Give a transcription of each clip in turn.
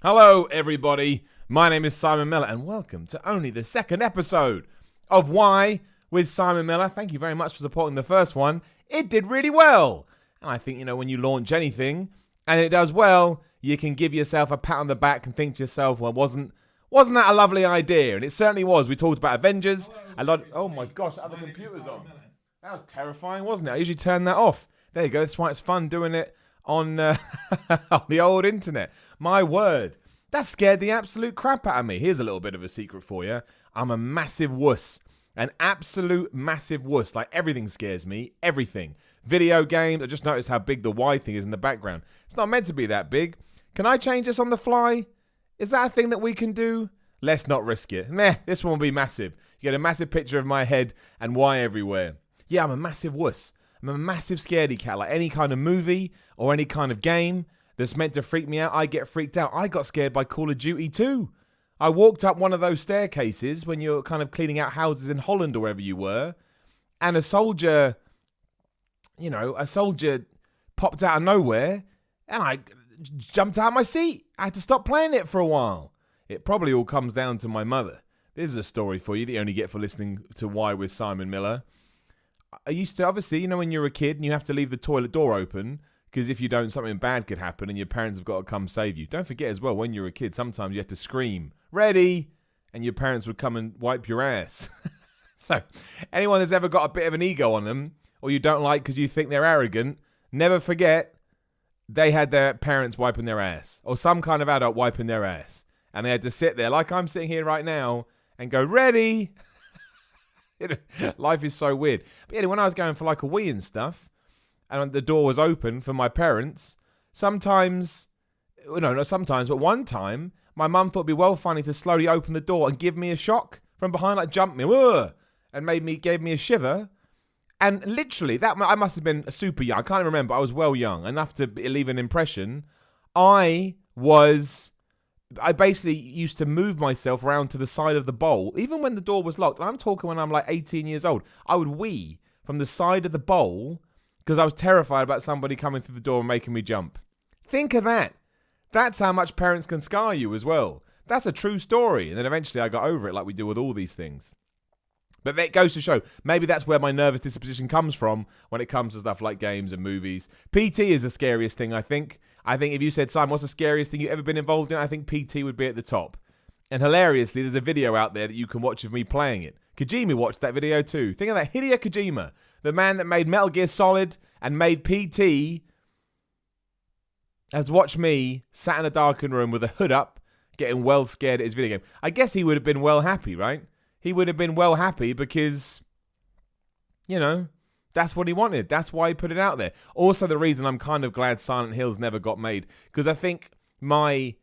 Hello, everybody. My name is Simon Miller, and welcome to only the second episode of Why with Simon Miller. Thank you very much for supporting the first one. It did really well. And I think, when you launch anything and it does well, you can give yourself a pat on the back and think to yourself, well, wasn't that a lovely idea? And it certainly was. We talked about Avengers. Oh my gosh, the other computer's on. That was terrifying, wasn't it? I usually turn that off. There you go. That's why it's fun doing it on on the old internet. My word, that scared the absolute crap out of me. Here's a little bit of a secret for you. I'm a massive wuss. An absolute massive wuss. Like, everything scares me. Everything. Video games. I just noticed how big the Y thing is in the background. It's not meant to be that big. Can I change this on the fly? Is that a thing that we can do? Let's not risk it. Meh, this one will be massive. You get a massive picture of my head and Y everywhere. Yeah, I'm a massive wuss. I'm a massive scaredy cat. Like, any kind of movie or any kind of game that's meant to freak me out, I get freaked out. I got scared by Call of Duty 2. I walked up one of those staircases when you're kind of cleaning out houses in Holland or wherever you were, and a soldier popped out of nowhere, and I jumped out of my seat. I had to stop playing it for a while. It probably all comes down to my mother. This is a story for you that you only get for listening to Why with Simon Miller. I used to, obviously, when you're a kid and you have to leave the toilet door open, because if you don't, something bad could happen and your parents have got to come save you. Don't forget as well, when you're a kid, sometimes you have to scream, "Ready!" and your parents would come and wipe your ass. So, anyone that's ever got a bit of an ego on them, or you don't like because you think they're arrogant, never forget they had their parents wiping their ass, or some kind of adult wiping their ass. And they had to sit there, like I'm sitting here right now, and go, "Ready!" Life is so weird. But yeah, when I was going for like a wee and stuff, and the door was open for my parents, not sometimes, but one time, my mum thought it'd be well funny to slowly open the door and give me a shock from behind, like jump me, and gave me a shiver. And literally, I must have been super young. I can't even remember. I was well young, enough to leave an impression. I basically used to move myself around to the side of the bowl, even when the door was locked. I'm talking when I'm like 18 years old. I would wee from the side of the bowl because I was terrified about somebody coming through the door and making me jump. Think of that. That's how much parents can scar you as well. That's a true story. And then eventually I got over it, like we do with all these things. But it goes to show, maybe that's where my nervous disposition comes from when it comes to stuff like games and movies. PT is the scariest thing, I think. I think if you said, "Simon, what's the scariest thing you've ever been involved in?" I think PT would be at the top. And hilariously, there's a video out there that you can watch of me playing it. Kojima watched that video too. Think of that, Hideo Kojima, the man that made Metal Gear Solid and made PT, has watched me sat in a darkened room with a hood up, getting well scared at his video game. I guess he would have been well happy, right? He would have been well happy because, that's what he wanted. That's why he put it out there. Also, the reason I'm kind of glad Silent Hills never got made, because I think my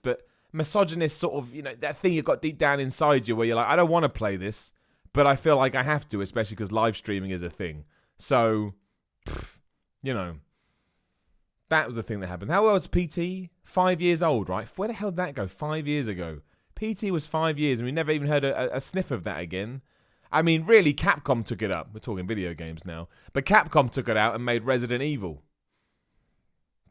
but misogynist sort of, that thing you got deep down inside you where you're like, I don't want to play this, but I feel like I have to, especially because live streaming is a thing. So, that was the thing that happened. How old was PT? 5 years old, right? Where the hell did that go? 5 years ago. PT was 5 years, and we never even heard a sniff of that again. I mean, really, Capcom took it up. We're talking video games now. But Capcom took it out and made Resident Evil.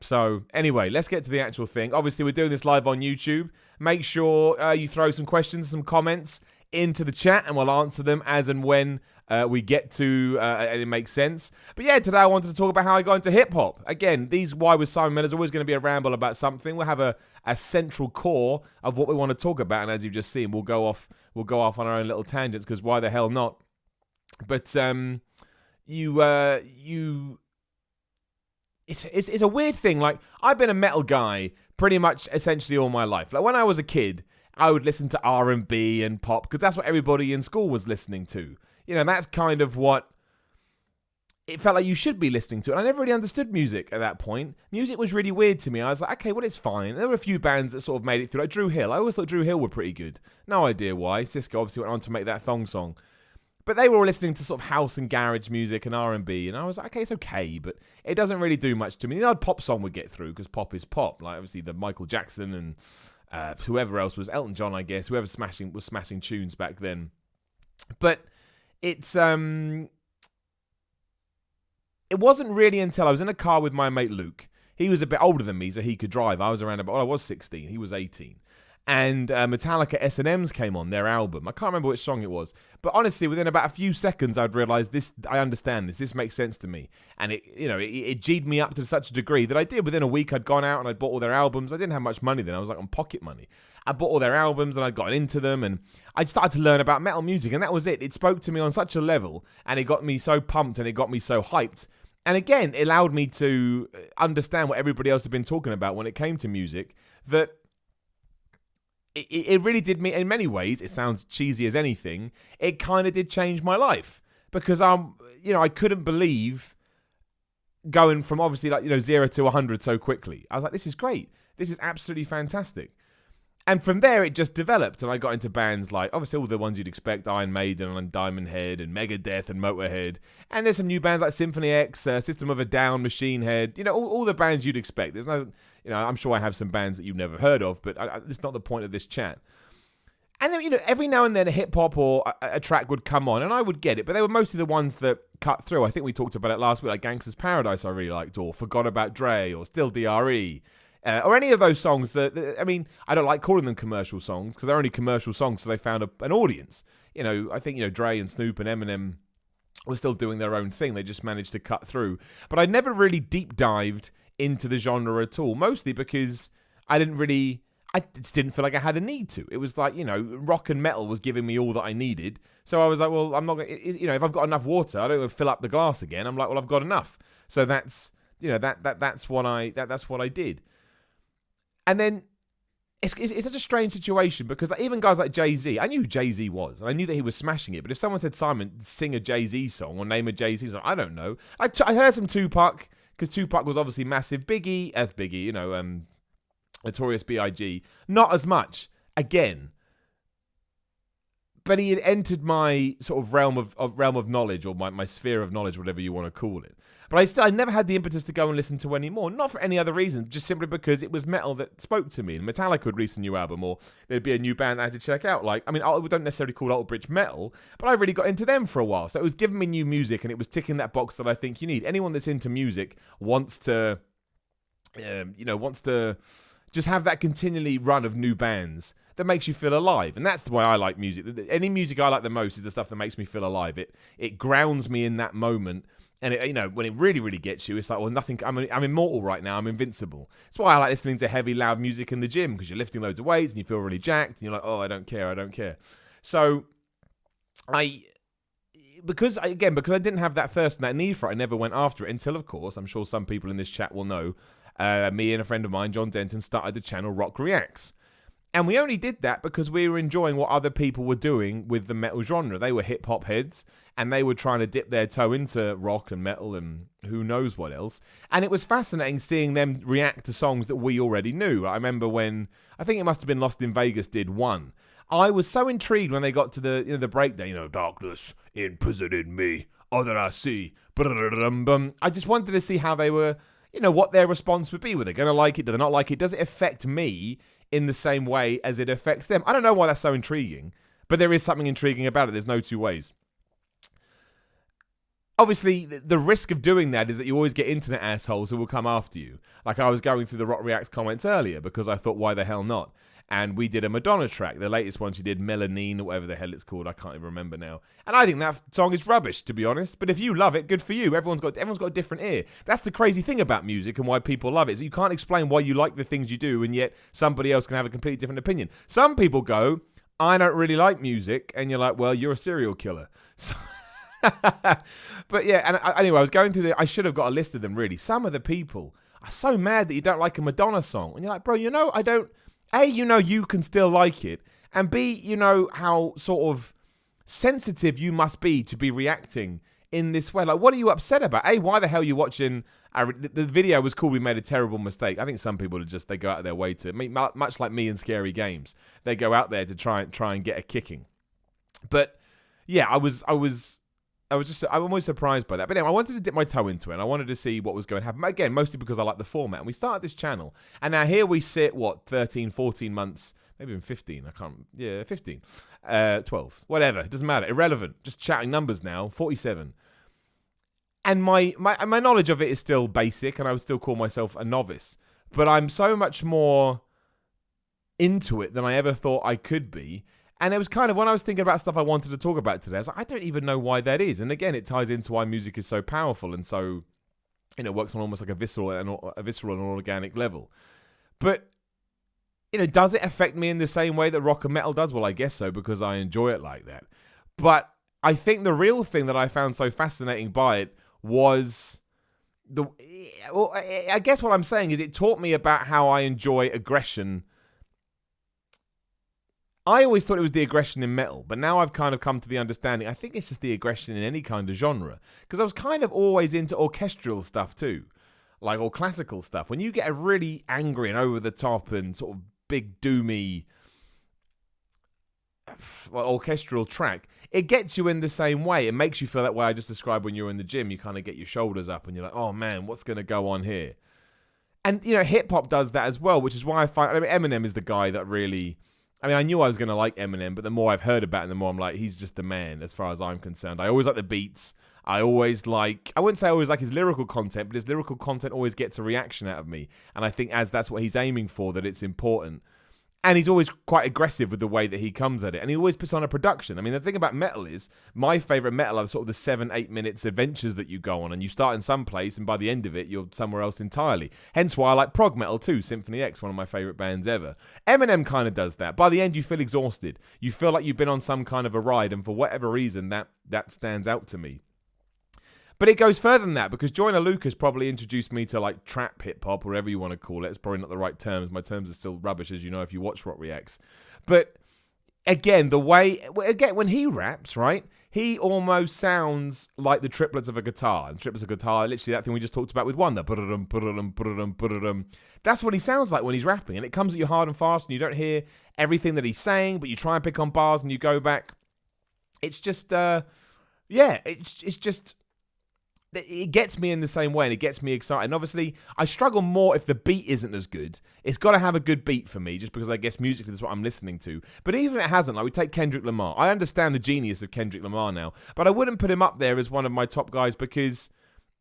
So, anyway, let's get to the actual thing. Obviously, we're doing this live on YouTube. Make sure you throw some questions, some comments into the chat, and we'll answer them as and when we get to, and it makes sense. But yeah, today I wanted to talk about how I got into hip-hop. Again, these Why with Simon Miller is always going to be a ramble about something. We'll have a central core of what we want to talk about, and as you've just seen, we'll go off on our own little tangents, because why the hell not? But it's a weird thing. Like, I've been a metal guy pretty much essentially all my life. Like, when I was a kid, I would listen to R&B and pop because that's what everybody in school was listening to. That's kind of what it felt like you should be listening to. And I never really understood music at that point. Music was really weird to me. I was like, okay, well, it's fine. There were a few bands that sort of made it through. Like Drew Hill. I always thought Drew Hill were pretty good. No idea why. Cisco obviously went on to make that thong song. But they were all listening to sort of house and garage music and R&B. And I was like, okay, it's okay, but it doesn't really do much to me. The odd pop song would get through because pop is pop. Like, obviously, the Michael Jackson and whoever else was, Elton John, I guess, whoever was smashing tunes back then. But it wasn't really until I was in a car with my mate Luke. he was a bit older than me, so he could drive. I was around about, I was 16. He was 18. And Metallica S&M's came on, their album. I can't remember which song it was. But honestly, within about a few seconds, I'd realised this. I understand this. This makes sense to me. And it G'd me up to such a degree that I did. Within a week, I'd gone out and I'd bought all their albums. I didn't have much money then. I was like on pocket money. I bought all their albums and I'd gotten into them. And I'd started to learn about metal music. And that was it. It spoke to me on such a level. And it got me so pumped and it got me so hyped. And again, it allowed me to understand what everybody else had been talking about when it came to music. That it really did me, in many ways, it sounds cheesy as anything, it kind of did change my life. Because, I couldn't believe going from obviously 0 to 100 so quickly. I was like, this is great. This is absolutely fantastic. And from there, it just developed, and I got into bands like, obviously all the ones you'd expect, Iron Maiden and Diamond Head and Megadeth and Motorhead. And there's some new bands like Symphony X, System of a Down, Machine Head, all the bands you'd expect. There's no, I'm sure I have some bands that you've never heard of, but it's not the point of this chat. And then, every now and then a hip-hop or a track would come on, and I would get it, but they were mostly the ones that cut through. I think we talked about it last week, like Gangsta's Paradise I really liked, or Forgot About Dre, or Still D.R.E., or any of those songs that, I don't like calling them commercial songs because they're only commercial songs so they found an audience. I think, Dre and Snoop and Eminem were still doing their own thing. They just managed to cut through. But I never really deep dived into the genre at all, mostly because I just didn't feel like I had a need to. It was like, rock and metal was giving me all that I needed. So I was like, well, I'm not going to, if I've got enough water, I don't want to fill up the glass again. I'm like, well, I've got enough. So that's, that's what I did. And then it's such a strange situation because even guys like Jay-Z, I knew who Jay-Z was, and I knew that he was smashing it. But if someone said, Simon, sing a Jay-Z song or name a Jay-Z song, I don't know. I heard some Tupac, because Tupac was obviously massive. Biggie, Notorious B.I.G., not as much, again. But he had entered my sort of realm of knowledge, or my sphere of knowledge, whatever you want to call it. But I never had the impetus to go and listen to any more. Not for any other reason, just simply because it was metal that spoke to me. And Metallica would release a new album, or there'd be a new band I had to check out. I don't necessarily call Alter Bridge metal, but I really got into them for a while. So it was giving me new music, and it was ticking that box that I think you need. Anyone that's into music wants to just have that continually run of new bands that makes you feel alive. And that's the way I like music. Any music I like the most is the stuff that makes me feel alive. It grounds me in that moment. And when it really, really gets you, it's like, well, nothing. I'm immortal right now. I'm invincible. That's why I like listening to heavy, loud music in the gym, because you're lifting loads of weights and you feel really jacked. And you're like, oh, I don't care. So because I didn't have that thirst and that need for it, I never went after it until, of course, I'm sure some people in this chat will know, me and a friend of mine, John Denton, started the channel Rock Reacts. And we only did that because we were enjoying what other people were doing with the metal genre. They were hip-hop heads, and they were trying to dip their toe into rock and metal and who knows what else. And it was fascinating seeing them react to songs that we already knew. I remember when, I think it must have been Lost in Vegas did one. I was so intrigued when they got to the breakdown, darkness imprisoned in me, all that I see. I just wanted to see how they were, what their response would be. Were they going to like it? Do they not like it? Does it affect me in the same way as it affects them? I don't know why that's so intriguing, but there is something intriguing about it. There's no two ways. Obviously, the risk of doing that is that you always get internet assholes who will come after you. Like I was going through the Rock Reacts comments earlier because I thought, why the hell not? And we did a Madonna track, the latest one she did, Melanine, or whatever the hell it's called. I can't even remember now. And I think that song is rubbish, to be honest. But if you love it, good for you. Everyone's got a different ear. That's the crazy thing about music and why people love it. Is you can't explain why you like the things you do, and yet somebody else can have a completely different opinion. Some people go, I don't really like music, and you're like, well, you're a serial killer. So but yeah, and anyway, I was going through I should have got a list of them, really. Some of the people are so mad that you don't like a Madonna song. And you're like, bro, I don't... A, you can still like it. And B, how sort of sensitive you must be to be reacting in this way. Like, what are you upset about? A, why the hell are you watching... the video was cool. We made a terrible mistake. I think some people they go out of their way to... much like me in Scary Games. They go out there to try and get a kicking. But, yeah, I'm always surprised by that. But anyway, I wanted to dip my toe into it, and I wanted to see what was going to happen. Again, mostly because I like the format. And we started this channel, and now here we sit, 13, 14 months, maybe even 15, 15, 12, whatever, it doesn't matter, irrelevant, just chatting numbers now, 47. And my knowledge of it is still basic, and I would still call myself a novice. But I'm so much more into it than I ever thought I could be. And it was kind of when I was thinking about stuff I wanted to talk about today, I was like, I don't even know why that is. And again, it ties into why music is so powerful and so, works on almost like a visceral and organic level. But, does it affect me in the same way that rock and metal does? Well, I guess so, because I enjoy it like that. But I think the real thing that I found so fascinating by it was I guess what I'm saying is it taught me about how I enjoy aggression. I always thought it was the aggression in metal, but now I've kind of come to the understanding, I think it's just the aggression in any kind of genre. Because I was kind of always into orchestral stuff too, or classical stuff. When you get a really angry and over the top and sort of big doomy orchestral track, it gets you in the same way. It makes you feel that way I just described when you're in the gym. You kind of get your shoulders up and you're like, oh man, what's going to go on here? And, hip hop does that as well, which is why Eminem is the guy that really... I knew I was going to like Eminem, but the more I've heard about him, the more I'm like, he's just the man as far as I'm concerned. I always like the beats. I wouldn't say I always like his lyrical content, but his lyrical content always gets a reaction out of me. And I think as that's what he's aiming for, that it's important. And he's always quite aggressive with the way that he comes at it. And he always puts on a production. The thing about metal is, my favourite metal are sort of the 7-8 minutes adventures that you go on. And you start in some place, and by the end of it, you're somewhere else entirely. Hence why I like prog metal too. Symphony X, one of my favourite bands ever. Eminem kind of does that. By the end, you feel exhausted. You feel like you've been on some kind of a ride. And for whatever reason, that stands out to me. But it goes further than that, because Joyner Lucas probably introduced me to trap hip-hop, or whatever you want to call it. It's probably not the right terms. My terms are still rubbish, as you know, if you watch Rock Reacts. But again, when he raps, right, he almost sounds like the triplets of a guitar. And triplets of a guitar, literally that thing we just talked about with one, the that's what he sounds like when he's rapping. And it comes at you hard and fast, and you don't hear everything that he's saying, but you try and pick on bars, and you go back. It's just, it's just... It gets me in the same way, and it gets me excited. And obviously, I struggle more if the beat isn't as good. It's got to have a good beat for me, just because I guess musically that's what I'm listening to. But even if it hasn't, we take Kendrick Lamar. I understand the genius of Kendrick Lamar now, but I wouldn't put him up there as one of my top guys, because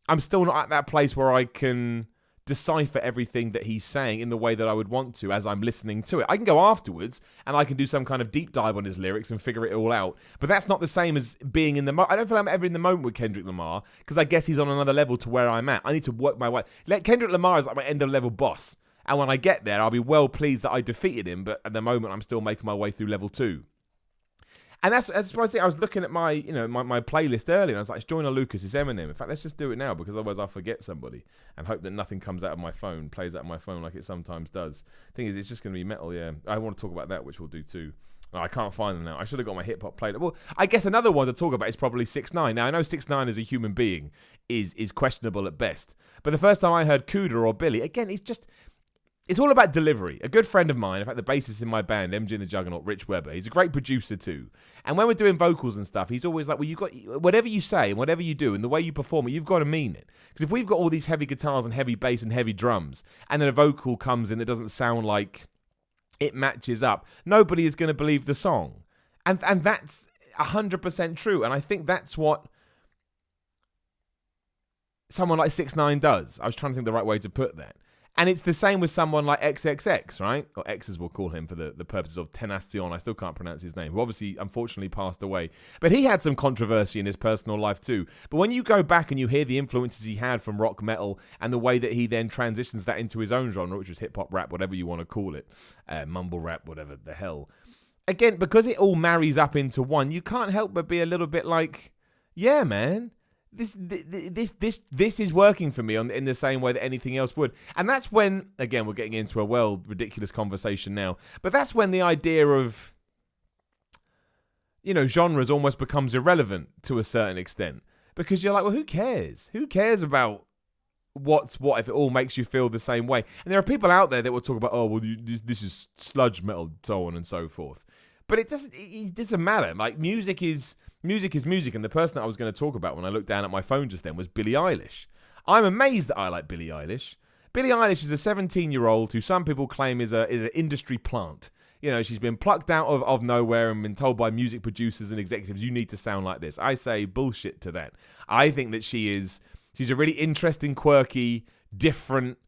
I'm still not at that place where I can decipher everything that he's saying in the way that I would want to as I'm listening to it. I can go afterwards and I can do some kind of deep dive on his lyrics and figure it all out, but that's not the same as being in the moment. I don't feel I'm ever in the moment with Kendrick Lamar, because I guess he's on another level to where I'm at. I need to work my way. Kendrick Lamar is like my end of level boss, and when I get there, I'll be well pleased that I defeated him, but at the moment I'm still making my way through level 2. And that's why I was looking at my playlist earlier, and I was like, it's Joyner Lucas, it's Eminem. In fact, let's just do it now, because otherwise I'll forget somebody, and hope that nothing comes out of my phone, plays out of my phone like it sometimes does. Thing is, it's just going to be metal, yeah. I want to talk about that, which we'll do too. Oh, I can't find them now. I should have got my hip-hop playlist. Well, I guess another one to talk about is probably 6ix9ine. Now, I know 6ix9ine as a human being is questionable at best, but the first time I heard Cuda or Billy, again, it's all about delivery. A good friend of mine, in fact, the bassist in my band, MG and the Juggernaut, Rich Webber, he's a great producer too. And when we're doing vocals and stuff, he's always like, well, you've got, whatever you say and whatever you do and the way you perform it, you've got to mean it. Because if we've got all these heavy guitars and heavy bass and heavy drums, and then a vocal comes in that doesn't sound like it matches up, nobody is going to believe the song. And that's 100% true. And I think that's what someone like 6ix9ine does. I was trying to think the right way to put that. And it's the same with someone like XXX, right? Or X as we'll call him for the purposes of Tenacion. I still can't pronounce his name. Who obviously, unfortunately, passed away. But he had some controversy in his personal life too. But when you go back and you hear the influences he had from rock metal and the way that he then transitions that into his own genre, which was hip-hop rap, whatever you want to call it, mumble rap, whatever the hell. Again, because it all marries up into one, you can't help but be a little bit like, yeah, man. This is working for me in the same way that anything else would. And that's when, again, we're getting into a ridiculous conversation now, but that's when the idea of, genres almost becomes irrelevant to a certain extent. Because you're like, well, who cares? Who cares about what's what if it all makes you feel the same way? And there are people out there that will talk about, oh, well, this is sludge metal, so on and so forth. But it doesn't matter. Like, music is music, and the person that I was going to talk about when I looked down at my phone just then was Billie Eilish. I'm amazed that I like Billie Eilish. Billie Eilish is a 17-year-old who some people claim is an industry plant. She's been plucked out of nowhere and been told by music producers and executives, you need to sound like this. I say bullshit to that. I think that she is She's a really interesting, quirky, different,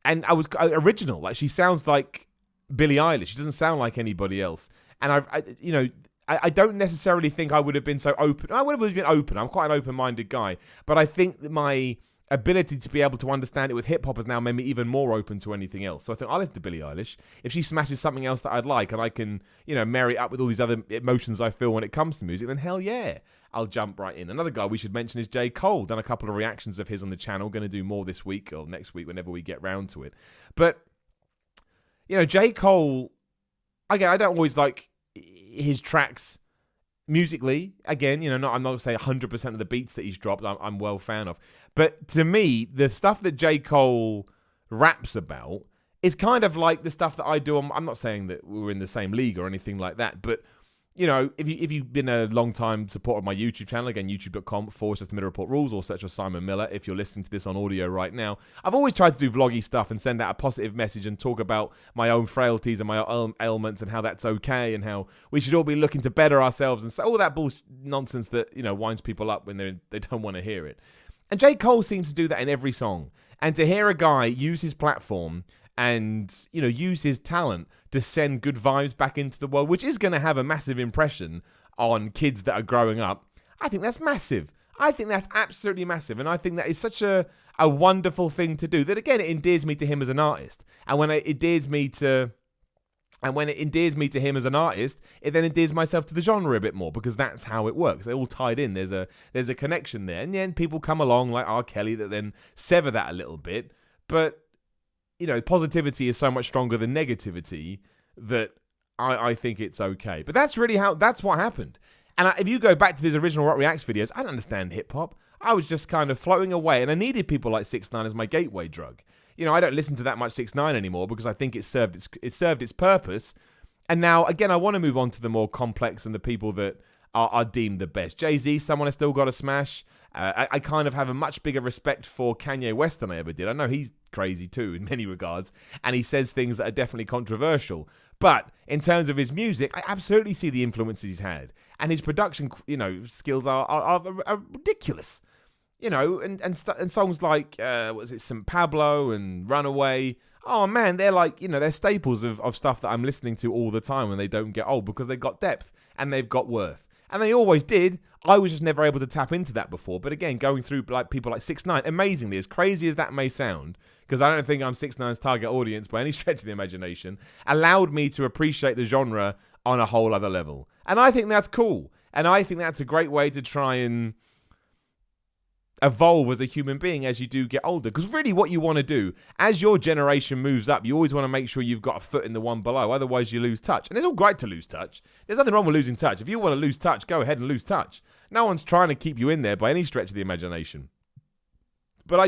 and original. Like, she sounds like Billie Eilish. She doesn't sound like anybody else. And I don't necessarily think I would have been so open. I would have been open. I'm quite an open-minded guy. But I think that my ability to be able to understand it with hip-hop has now made me even more open to anything else. So I think I'll listen to Billie Eilish. If she smashes something else that I'd like and I can, marry it up with all these other emotions I feel when it comes to music, then hell yeah, I'll jump right in. Another guy we should mention is J. Cole. Done a couple of reactions of his on the channel. Going to do more this week or next week whenever we get round to it. But, J. Cole, again, I don't always like his tracks musically. Again, I'm not going to say 100% of the beats that he's dropped I'm well fan of. But to me, the stuff that J. Cole raps about is kind of like the stuff that I do. I'm not saying that we're in the same league or anything like that, but if you've been a long time supporter of my YouTube channel, again, youtube.com/The Report Rules, or search for Simon Miller if you're listening to this on audio right now. I've always tried to do vloggy stuff and send out a positive message and talk about my own frailties and my own ailments and how that's okay and how we should all be looking to better ourselves and so all that bullshit nonsense that, winds people up when they don't want to hear it. And J. Cole seems to do that in every song. And to hear a guy use his platform and, use his talent to send good vibes back into the world, which is going to have a massive impression on kids that are growing up, I think that's massive. I think that's absolutely massive. And I think that is such a wonderful thing to do that, again, it endears me to him as an artist. And when it endears me to him as an artist, it then endears myself to the genre a bit more because that's how it works. They're all tied in. There's a connection there. And then people come along like R. Kelly that then sever that a little bit. But positivity is so much stronger than negativity that I think it's okay. But that's what happened. And if you go back to these original Rock Reacts videos, I don't understand hip-hop. I was just kind of floating away, and I needed people like 6ix9ine as my gateway drug. I don't listen to that much 6ix9ine anymore because I think it served its purpose. And now, again, I want to move on to the more complex and the people that are deemed the best. Jay-Z, someone I still got to smash. I kind of have a much bigger respect for Kanye West than I ever did. I know he's crazy too in many regards, and he says things that are definitely controversial. But in terms of his music, I absolutely see the influences he's had, and his production, skills are ridiculous. And songs like St. Pablo and Runaway. Oh man, they're like, they're staples of stuff that I'm listening to all the time, and they don't get old because they've got depth and they've got worth. And they always did. I was just never able to tap into that before. But again, going through like people like 6ix9ine, amazingly, as crazy as that may sound, because I don't think I'm 6ix9ine's target audience by any stretch of the imagination, allowed me to appreciate the genre on a whole other level. And I think that's cool. And I think that's a great way to try and evolve as a human being as you do get older. Because really what you want to do, as your generation moves up, you always want to make sure you've got a foot in the one below. Otherwise, you lose touch. And it's all great to lose touch. There's nothing wrong with losing touch. If you want to lose touch, go ahead and lose touch. No one's trying to keep you in there by any stretch of the imagination. But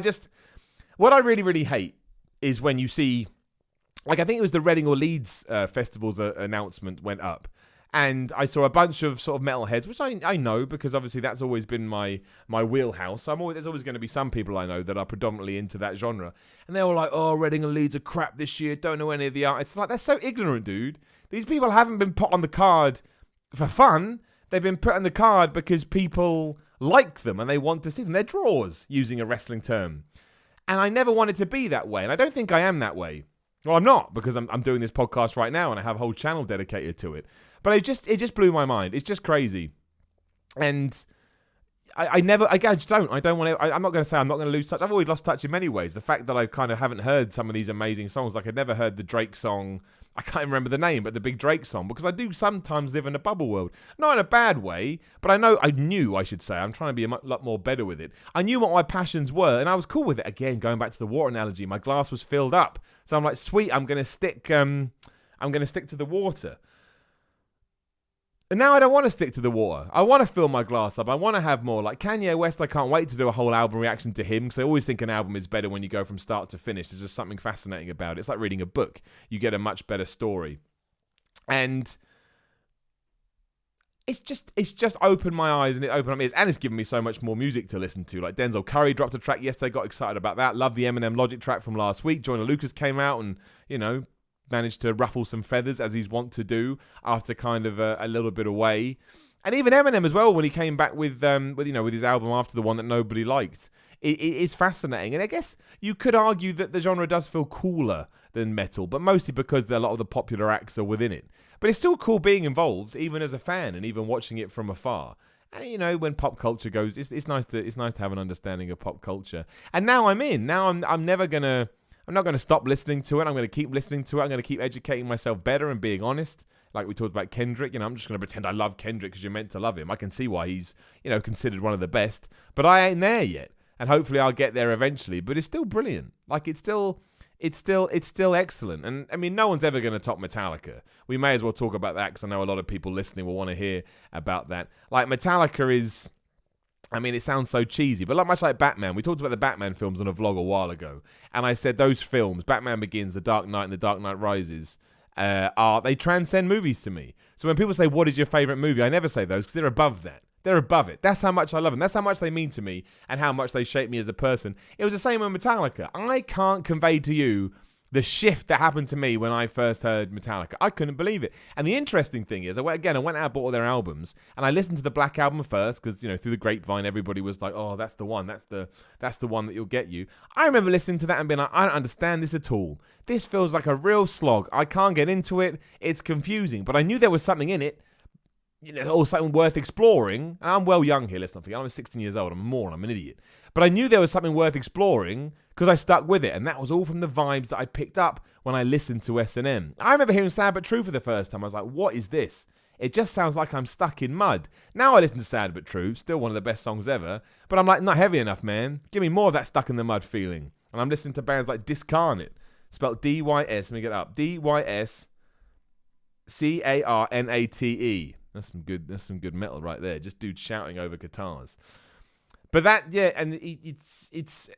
what I really, really hate is when you see, like I think it was the Reading or Leeds Festival's announcement went up. And I saw a bunch of sort of metalheads, which I know because obviously that's always been my wheelhouse. There's always going to be some people I know that are predominantly into that genre. And they're all like, oh, Reading and Leeds are crap this year. Don't know any of the artists. It's like, they're so ignorant, dude. These people haven't been put on the card for fun. They've been put on the card because people like them and they want to see them. They're draws, using a wrestling term. And I never wanted to be that way. And I don't think I am that way. Well, I'm not, because I'm doing this podcast right now and I have a whole channel dedicated to it. But it just blew my mind. It's just crazy. And I just don't. I don't want to. I'm not going to say I'm not going to lose touch. I've always lost touch in many ways. The fact that I kind of haven't heard some of these amazing songs, like I'd never heard the Drake song. I can't remember the name, but the big Drake song, because I do sometimes live in a bubble world. Not in a bad way, but I knew, I should say. I'm trying to be a lot more better with it. I knew what my passions were, and I was cool with it. Again, going back to the water analogy, my glass was filled up. So I'm like, sweet, I'm going to stick to the water. And now I don't want to stick to the water. I want to fill my glass up. I want to have more. Like Kanye West, I can't wait to do a whole album reaction to him because I always think an album is better when you go from start to finish. There's just something fascinating about it. It's like reading a book. You get a much better story. And it's just opened my eyes and it opened up my ears. And it's given me so much more music to listen to. Like Denzel Curry dropped a track yesterday. Got excited about that. Love the Eminem Logic track from last week. Joyner Lucas came out and, managed to ruffle some feathers as he's wont to do after kind of a little bit away. And even Eminem as well, when he came back with his album after the one that nobody liked. It is fascinating. And I guess you could argue that the genre does feel cooler than metal, but mostly because a lot of the popular acts are within it. But it's still cool being involved, even as a fan, and even watching it from afar. And when pop culture goes, it's nice to have an understanding of pop culture. And now I'm in. Now I'm not gonna stop listening to it. I'm gonna keep listening to it. I'm gonna keep educating myself better and being honest. Like we talked about Kendrick, I'm just gonna pretend I love Kendrick because you're meant to love him. I can see why he's considered one of the best, but I ain't there yet. And hopefully I'll get there eventually. But it's still brilliant. Like it's still excellent. And I mean, no one's ever going to top Metallica. We may as well talk about that because I know a lot of people listening will want to hear about that. Like Metallica is, I mean, it sounds so cheesy, but much like Batman. We talked about the Batman films on a vlog a while ago, and I said those films, Batman Begins, The Dark Knight, and The Dark Knight Rises, they transcend movies to me. So when people say, "What is your favorite movie?" I never say those because they're above that. They're above it. That's how much I love them. That's how much they mean to me and how much they shape me as a person. It was the same with Metallica. I can't convey to you the shift that happened to me when I first heard Metallica. I couldn't believe it. And the interesting thing is, I went out and bought all their albums, and I listened to the Black Album first because through the grapevine, everybody was like, "Oh, that's the one. That's the one that you'll get you." I remember listening to that and being like, "I don't understand this at all. This feels like a real slog. I can't get into it. It's confusing." But I knew there was something in it. Or something worth exploring. And I'm well young here, let's not forget. I'm 16 years old. I'm a moron. I'm an idiot. But I knew there was something worth exploring because I stuck with it. And that was all from the vibes that I picked up when I listened to S&M. I remember hearing Sad But True for the first time. I was like, what is this? It just sounds like I'm stuck in mud. Now I listen to Sad But True, still one of the best songs ever. But I'm like, not heavy enough, man. Give me more of that stuck in the mud feeling. And I'm listening to bands like Discarnate. Spelled D-Y-S. Let me get it up. D-Y-S-C-A-R-N-A-T-E. That's some good metal right there. Just dudes shouting over guitars. But that, yeah, and it's.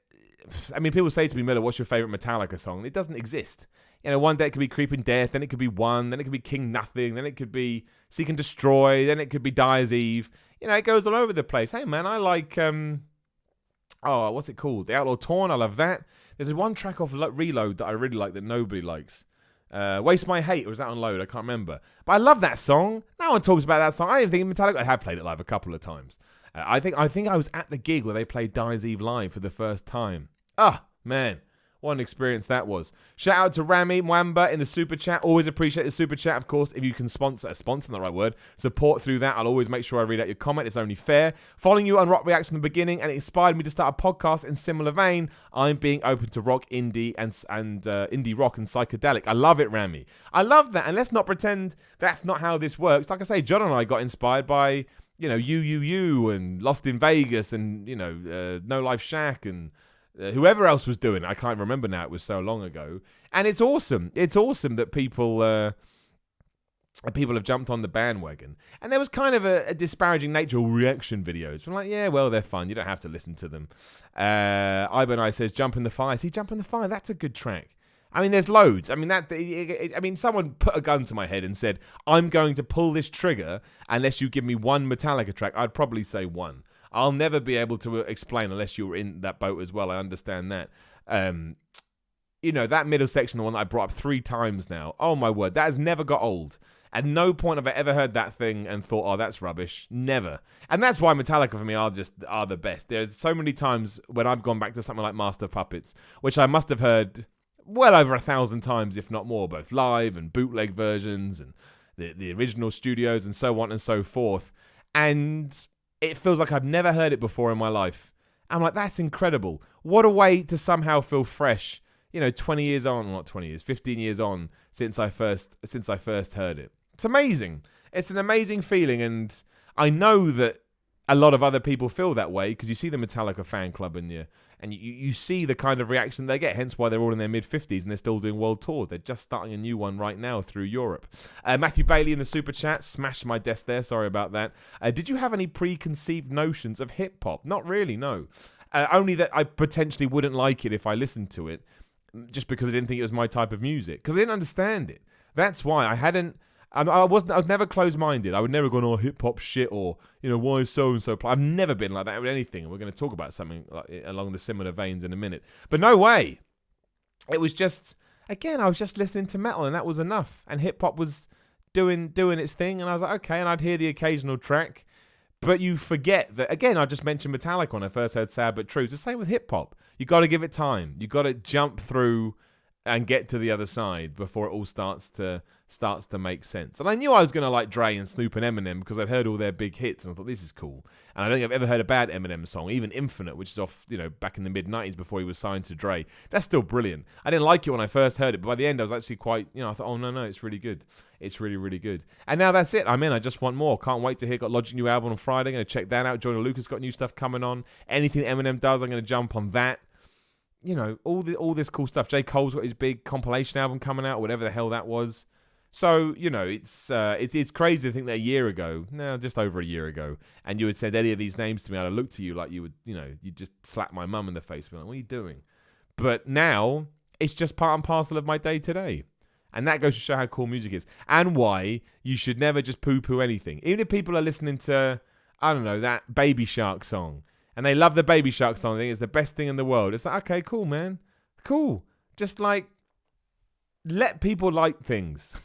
I mean, people say to me, "Miller, what's your favorite Metallica song?" It doesn't exist. One day it could be Creeping Death, then it could be One, then it could be King Nothing, then it could be Seek and Destroy, then it could be Dyer's Eve. It goes all over the place. Hey, man, I like what's it called? The Outlaw Torn. I love that. There's one track off Reload that I really like that nobody likes. Waste My Hate, or was that on Load? I can't remember. But I love that song. No one talks about that song. I didn't think Metallica. I have played it live a couple of times. I think I was at the gig where they played Dyer's Eve live for the first time. Ah, man. What an experience that was. Shout out to Rami Mwamba in the super chat. Always appreciate the super chat, of course. If you can sponsor, not the right word, support through that, I'll always make sure I read out your comment. It's only fair. Following you on Rock Reacts from the beginning, and it inspired me to start a podcast in similar vein. I'm being open to rock, indie, and indie rock and psychedelic. I love it, Rami. I love that, and let's not pretend that's not how this works. Like I say, John and I got inspired by, You and Lost in Vegas and, No Life Shack and whoever else was doing it. I can't remember now. It was so long ago. And it's awesome. It's awesome that people have jumped on the bandwagon. And there was kind of a disparaging nature of reaction videos. I'm like, yeah, well, they're fun. You don't have to listen to them. Ibanai says, Jump in the Fire. See, Jump in the Fire, that's a good track. I mean, there's loads. I mean, someone put a gun to my head and said, I'm going to pull this trigger unless you give me one Metallica track. I'd probably say one. I'll never be able to explain unless you're in that boat as well. I understand that. That middle section, the one that I brought up 3 times now. Oh, my word. That has never got old. At no point have I ever heard that thing and thought, oh, that's rubbish. Never. And that's why Metallica for me are the best. There's so many times when I've gone back to something like Master of Puppets, which I must have heard well over 1,000 times, if not more, both live and bootleg versions and the original studios and so on and so forth. And it feels like I've never heard it before in my life. I'm like, that's incredible. What a way to somehow feel fresh, 20 years on, not 20 years, 15 years on since I first heard it. It's amazing. It's an amazing feeling, and I know that a lot of other people feel that way because you see the Metallica fan club and you see the kind of reaction they get, hence why they're all in their mid-50s and they're still doing world tours. They're just starting a new one right now through Europe. Matthew Bailey in the super chat, smashed my desk there, sorry about that. Did you have any preconceived notions of hip-hop? Not really, no. Only that I potentially wouldn't like it if I listened to it, just because I didn't think it was my type of music, because I didn't understand it. That's why I was never closed-minded. I would never go, oh, hip-hop shit, or, why is so-and-so play. I've never been like that with anything. We're going to talk about something along the similar veins in a minute. But no way. It was just, again, I was just listening to metal, and that was enough. And hip-hop was doing its thing, and I was like, okay, and I'd hear the occasional track. But you forget that, again, I just mentioned Metallica when I first heard Sad But True. It's the same with hip-hop. You got to give it time. You got to jump through and get to the other side before it all starts to make sense. And I knew I was going to like Dre and Snoop and Eminem because I'd heard all their big hits, and I thought, this is cool. And I don't think I've ever heard a bad Eminem song, even Infinite, which is off, back in the mid-90s before he was signed to Dre. That's still brilliant. I didn't like it when I first heard it, but by the end I was actually quite, I thought, oh, no, it's really good. It's really, really good. And now that's it. I'm in. I just want more. Can't wait to hear. Got Logic new album on Friday. Going to check that out. Joyner Lucas got new stuff coming on. Anything Eminem does, I'm going to jump on that. All this cool stuff. J. Cole's got his big compilation album coming out, whatever the hell that was. So, it's crazy to think that a year ago, just over a year ago, and you had said any of these names to me, I'd have looked at you like you would, you just slap my mum in the face, be like, what are you doing? But now, it's just part and parcel of my day today. And that goes to show how cool music is. And why you should never just poo-poo anything. Even if people are listening to, I don't know, that Baby Shark song, and they love the Baby Shark song, they think it's the best thing in the world. It's like, okay, cool, man. Cool. Just like, let people like things.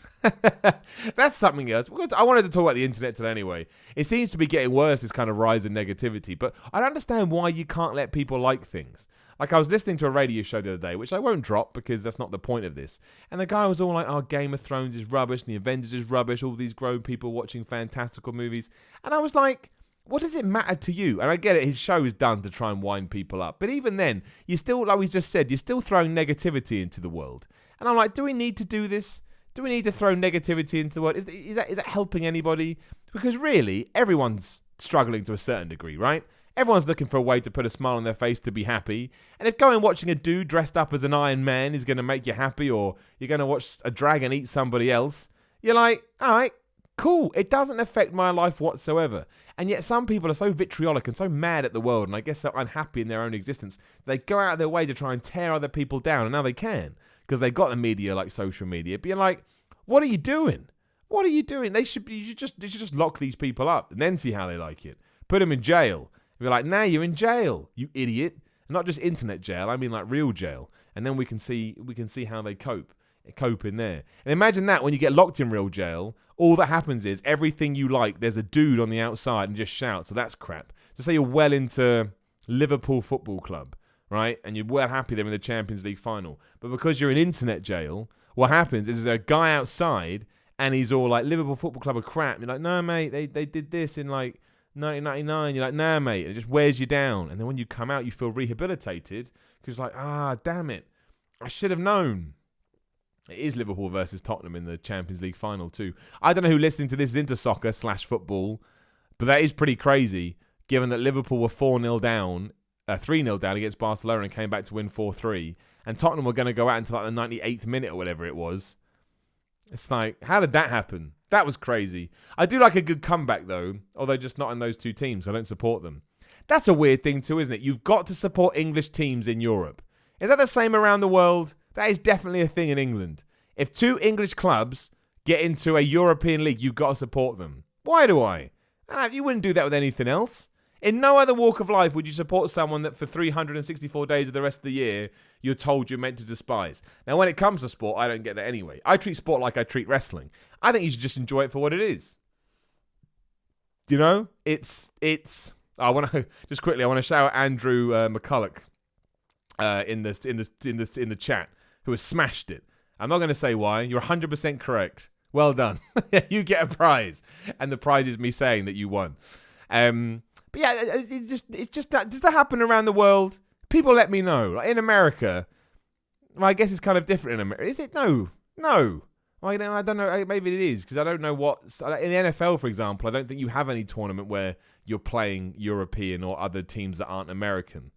That's something else. I wanted to talk about the internet today anyway. It seems to be getting worse, this kind of rise in negativity. But I don't understand why you can't let people like things. Like, I was listening to a radio show the other day, which I won't drop because that's not the point of this. And the guy was all like, oh, Game of Thrones is rubbish, and the Avengers is rubbish, all these grown people watching fantastical movies. And I was like, what does it matter to you? And I get it, his show is done to try and wind people up. But even then, you're still, like we just said, you're still throwing negativity into the world. And I'm like, do we need to do this? Do we need to throw negativity into the world? Is that helping anybody? Because really, everyone's struggling to a certain degree, right? Everyone's looking for a way to put a smile on their face to be happy. And if going watching a dude dressed up as an Iron Man is going to make you happy, or you're going to watch a dragon eat somebody else, you're like, all right, cool. It doesn't affect my life whatsoever. And yet some people are so vitriolic and so mad at the world, and I guess so unhappy in their own existence, they go out of their way to try and tear other people down. And now they can, because they've got the media like social media. But you're like, what are you doing? What are you doing? You should just lock these people up and then see how they like it. Put them in jail. Be like, nah, you're in jail, you idiot. Not just internet jail, I mean like real jail. And then we can see how they cope in there. And imagine that when you get locked in real jail, all that happens is everything you like, there's a dude on the outside and just shouts. So that's crap. So say you're well into Liverpool Football Club, right? And you're well happy they're in the Champions League final. But because you're in internet jail, what happens is there's a guy outside and he's all like, Liverpool Football Club are crap. And you're like, no, mate, they did this in like 1999, you're like, nah, mate. It just wears you down. And then when you come out, you feel rehabilitated because like, damn it, I should have known. It is Liverpool versus Tottenham in the Champions League final too. I don't know who listening to this is into soccer/football, but that is pretty crazy given that Liverpool were 4-0 down, 3-0 down against Barcelona and came back to win 4-3. And Tottenham were going to go out until like the 98th minute or whatever it was. It's like, how did that happen? That was crazy. I do like a good comeback, though, although just not in those two teams. I don't support them. That's a weird thing, too, isn't it? You've got to support English teams in Europe. Is that the same around the world? That is definitely a thing in England. If two English clubs get into a European league, you've got to support them. Why do I? You wouldn't do that with anything else. In no other walk of life would you support someone that for 364 days of the rest of the year you're told you're meant to despise. Now, when it comes to sport, I don't get that anyway. I treat sport like I treat wrestling. I think you should just enjoy it for what it is. It's. I want to just quickly. I want to shout out Andrew McCulloch in the chat who has smashed it. I'm not going to say why. You're 100% correct. Well done. You get a prize, and the prize is me saying that you won. But yeah, it's just does that happen around the world? People let me know. Like in America, well, I guess it's kind of different in America. Is it? No. Well, I don't know. Maybe it is because I don't know what in the NFL, for example. I don't think you have any tournament where you're playing European or other teams that aren't American.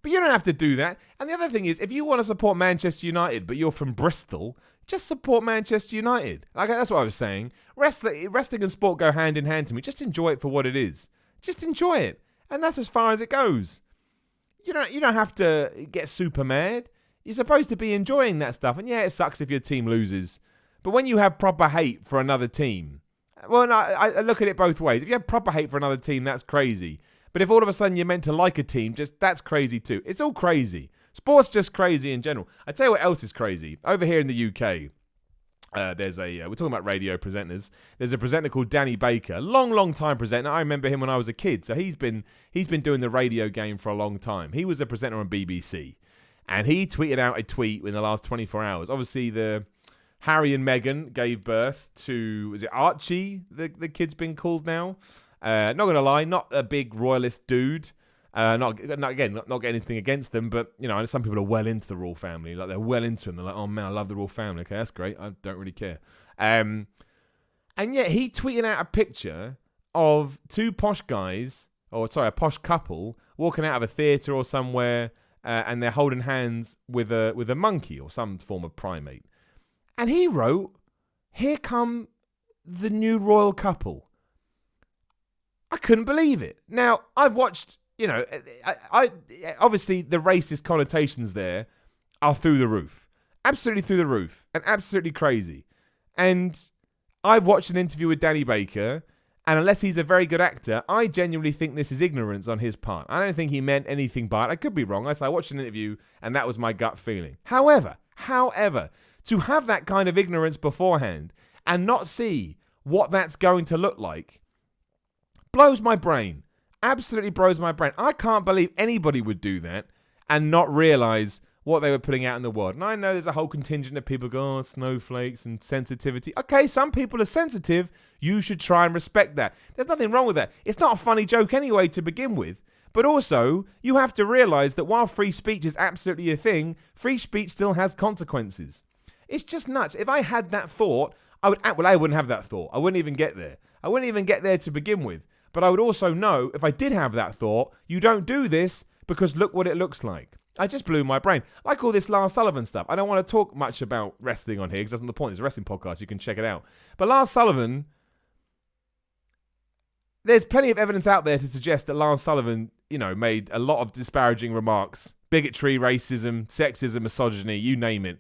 But you don't have to do that. And the other thing is, if you want to support Manchester United, but you're from Bristol, just support Manchester United. Like that's what I was saying. Wrestling and sport go hand in hand to me. Just enjoy it for what it is. Just enjoy it. And that's as far as it goes. You don't have to get super mad. You're supposed to be enjoying that stuff. And yeah, it sucks if your team loses. But when you have proper hate for another team, well, no, I look at it both ways. If you have proper hate for another team, that's crazy. But if all of a sudden you're meant to like a team, that's crazy too. It's all crazy. Sport's just crazy in general. I tell you what else is crazy. Over here in the UK, we're talking about radio presenters. There's a presenter called Danny Baker, long time presenter. I remember him when I was a kid. So he's been doing the radio game for a long time. He was a presenter on BBC, and he tweeted out a tweet in the last 24 hours. Obviously, the Harry and Meghan gave birth to, is it Archie? The kid's been called now. Not gonna lie, not a big royalist dude. Not getting anything against them, but you know, some people are well into the royal family. Like they're well into them. They're like, oh man, I love the royal family. Okay, that's great. I don't really care. And yet he tweeted out a picture of two posh guys, a posh couple walking out of a theatre or somewhere, and they're holding hands with a monkey or some form of primate. And he wrote, "Here come the new royal couple." I couldn't believe it. Now I've watched. You know, I obviously the racist connotations there are through the roof, absolutely through the roof, and absolutely crazy. And I've watched an interview with Danny Baker, and unless he's a very good actor, I genuinely think this is ignorance on his part. I don't think he meant anything by it. I could be wrong. I watched an interview, and that was my gut feeling. However, to have that kind of ignorance beforehand and not see what that's going to look like blows my brain. Absolutely blows my brain. I can't believe anybody would do that and not realize what they were putting out in the world. And I know there's a whole contingent of people go, oh, snowflakes and sensitivity. Okay, some people are sensitive. You should try and respect that. There's nothing wrong with that. It's not a funny joke anyway to begin with. But also, you have to realize that while free speech is absolutely a thing, free speech still has consequences. It's just nuts. If I had that thought, I wouldn't have that thought. I wouldn't even get there. I wouldn't even get there to begin with. But I would also know, if I did have that thought, you don't do this because look what it looks like. I just blew my brain. Like all this Lars Sullivan stuff. I don't want to talk much about wrestling on here because that's not the point. It's a wrestling podcast. You can check it out. But Lars Sullivan, there's plenty of evidence out there to suggest that Lars Sullivan, you know, made a lot of disparaging remarks. Bigotry, racism, sexism, misogyny, you name it,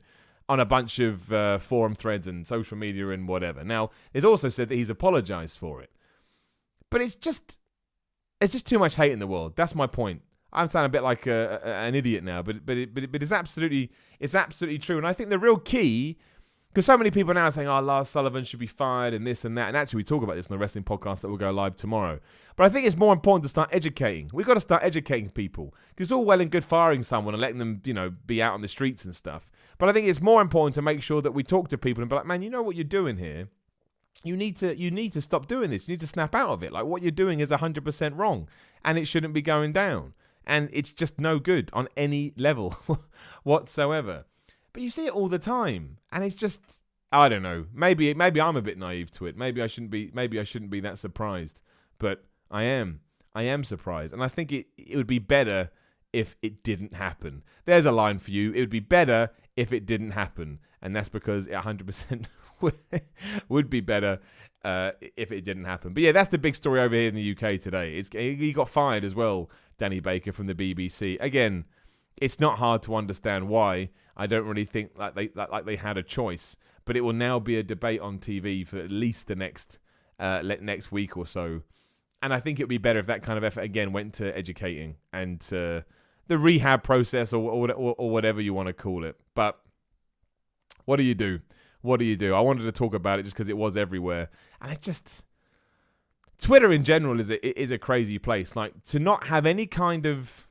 on a bunch of forum threads and social media and whatever. Now, it's also said that he's apologized for it. But it's just too much hate in the world. That's my point. I'm sounding a bit like an idiot now, but it's absolutely true. And I think the real key, because so many people now are saying, "Oh, Lars Sullivan should be fired," and this and that. And actually, we talk about this in the wrestling podcast that will go live tomorrow. But I think it's more important to start educating. We've got to start educating people, because it's all well and good firing someone and letting them, you know, be out on the streets and stuff. But I think it's more important to make sure that we talk to people and be like, "Man, you know what you're doing here. You need to stop doing this. You need to snap out of it. Like, what you're doing is 100% wrong, and it shouldn't be going down. And it's just no good on any level whatsoever." But you see it all the time, and it's just, I don't know. Maybe I'm a bit naive to it. Maybe I shouldn't be that surprised. But I am surprised, and I think it would be better if it didn't happen. There's a line for you. It would be better if it didn't happen, and that's because it 100% would be better if it didn't happen. But yeah, that's the big story over here in the UK today. He got fired as well, Danny Baker from the BBC. Again, it's not hard to understand why. I don't really think like they had a choice. But it will now be a debate on TV for at least the next week or so. And I think it would be better if that kind of effort again went to educating and to the rehab process or whatever you want to call it. But what do you do? What do you do? I wanted to talk about it just because it was everywhere. And it just... Twitter in general is a crazy place. Like, to not have any kind of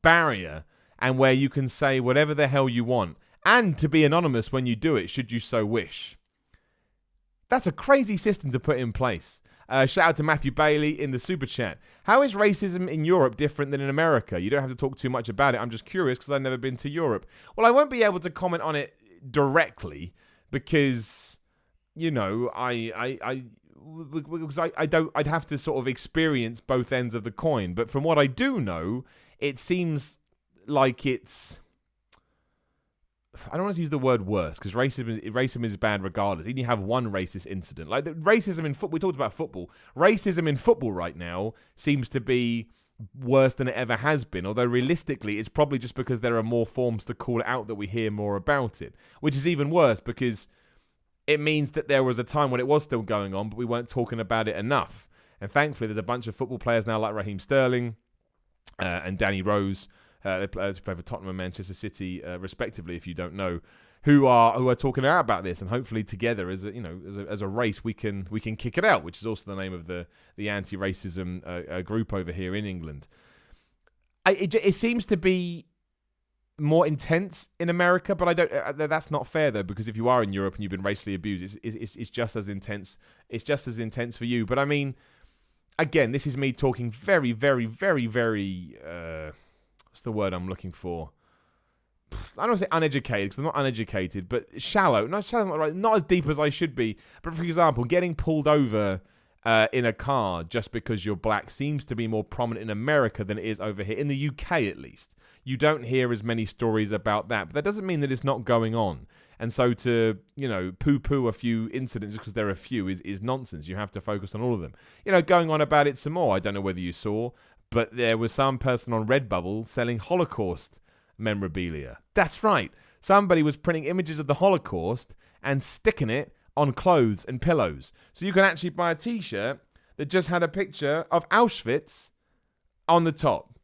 barrier and where you can say whatever the hell you want and to be anonymous when you do it, should you so wish. That's a crazy system to put in place. Shout out to Matthew Bailey in the super chat. How is racism in Europe different than in America? You don't have to talk too much about it. I'm just curious because I've never been to Europe. Well, I won't be able to comment on it directly because, you know, I'd have to sort of experience both ends of the coin. But from what I do know, it seems like it's... I don't want to use the word worse because racism is bad regardless. Even you have one racist incident. Like racism in football, we talked about football. Racism in football right now seems to be worse than it ever has been. Although realistically, it's probably just because there are more forms to call it out that we hear more about it. Which is even worse because it means that there was a time when it was still going on, but we weren't talking about it enough. And thankfully, there's a bunch of football players now like Raheem Sterling and Danny Rose. They play for Tottenham and Manchester City, respectively, if you don't know. who are talking out about this, and hopefully together as a race we can kick it out, which is also the name of the anti-racism group over here in England. It seems to be more intense in America, but I don't. That's not fair though, because if you are in Europe and you've been racially abused, it's just as intense. It's just as intense for you. But I mean, again, this is me talking very, very, very, very. What's the word I'm looking for? I don't want to say uneducated, because I'm not uneducated, but shallow. Not as deep as I should be. But for example, getting pulled over in a car just because you're black seems to be more prominent in America than it is over here. In the UK, at least, you don't hear as many stories about that. But that doesn't mean that it's not going on. And so to, poo-poo a few incidents because there are a few is nonsense. You have to focus on all of them. Going on about it some more, I don't know whether you saw, but there was some person on Redbubble selling Holocaust memorabilia. That's right. Somebody was printing images of the Holocaust and sticking it on clothes and pillows. So you can actually buy a t-shirt that just had a picture of Auschwitz on the top.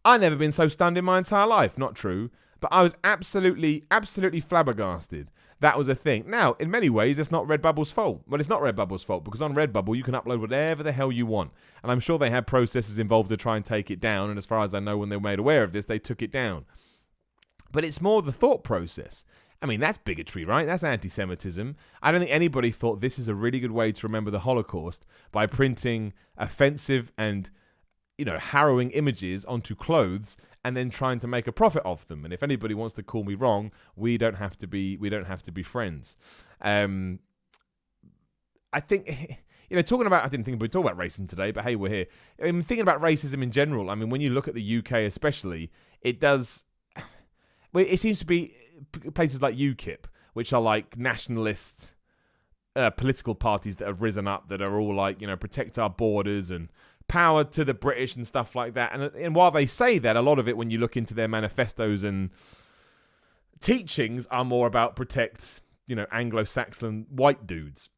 I've never been so stunned in my entire life. Not true. But I was absolutely flabbergasted. That was a thing. Now, in many ways, it's not Redbubble's fault. Well, it's not Redbubble's fault, because on Redbubble, you can upload whatever the hell you want. And I'm sure they had processes involved to try and take it down. And as far as I know, when they were made aware of this, they took it down. But it's more the thought process. I mean, that's bigotry, right? That's anti-Semitism. I don't think anybody thought this is a really good way to remember the Holocaust by printing offensive and, harrowing images onto clothes and then trying to make a profit off them. And if anybody wants to call me wrong, we don't have to be friends. I think, talking about, I didn't think we'd talk about racism today, but hey, we're here. I'm thinking about racism in general. I mean, when you look at the UK especially, it seems to be places like UKIP, which are like nationalist political parties that have risen up, that are all like, protect our borders and power to the British and stuff like that. And while they say that, a lot of it, when you look into their manifestos and teachings, are more about protect, Anglo-Saxon white dudes.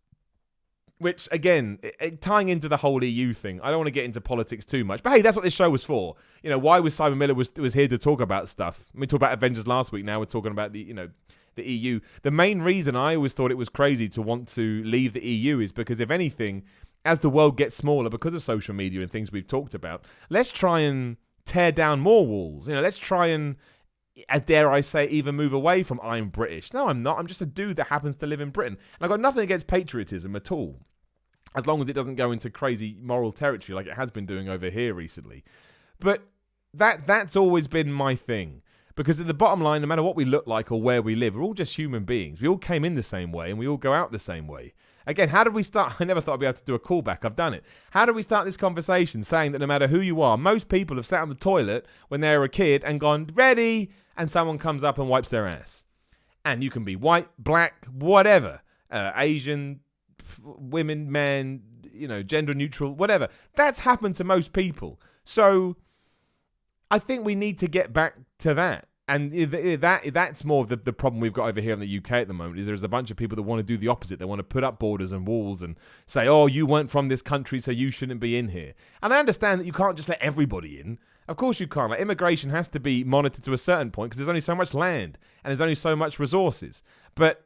Which, again, tying into the whole EU thing, I don't want to get into politics too much. But hey, that's what this show was for. Why was Simon Miller was here to talk about stuff? We talked about Avengers last week. Now we're talking about the EU. The main reason I always thought it was crazy to want to leave the EU is because, if anything, as the world gets smaller because of social media and things we've talked about, let's try and tear down more walls. Let's try and, dare I say, even move away from I'm British. No, I'm not. I'm just a dude that happens to live in Britain. And I've got nothing against patriotism at all, as long as it doesn't go into crazy moral territory like it has been doing over here recently. But that's always been my thing. Because at the bottom line, no matter what we look like or where we live, we're all just human beings. We all came in the same way and we all go out the same way. Again, how did we start? I never thought I'd be able to do a callback. I've done it. How did we start this conversation saying that no matter who you are, most people have sat on the toilet when they were a kid and gone, ready, and someone comes up and wipes their ass. And you can be white, black, whatever, Asian, women, men, gender neutral, whatever. That's happened to most people. So I think we need to get back to that. And that's more of the problem we've got over here in the UK at the moment, is there's a bunch of people that want to do the opposite. They want to put up borders and walls and say, oh, you weren't from this country, so you shouldn't be in here. And I understand that you can't just let everybody in. Of course you can't. Like, immigration has to be monitored to a certain point because there's only so much land and there's only so much resources. But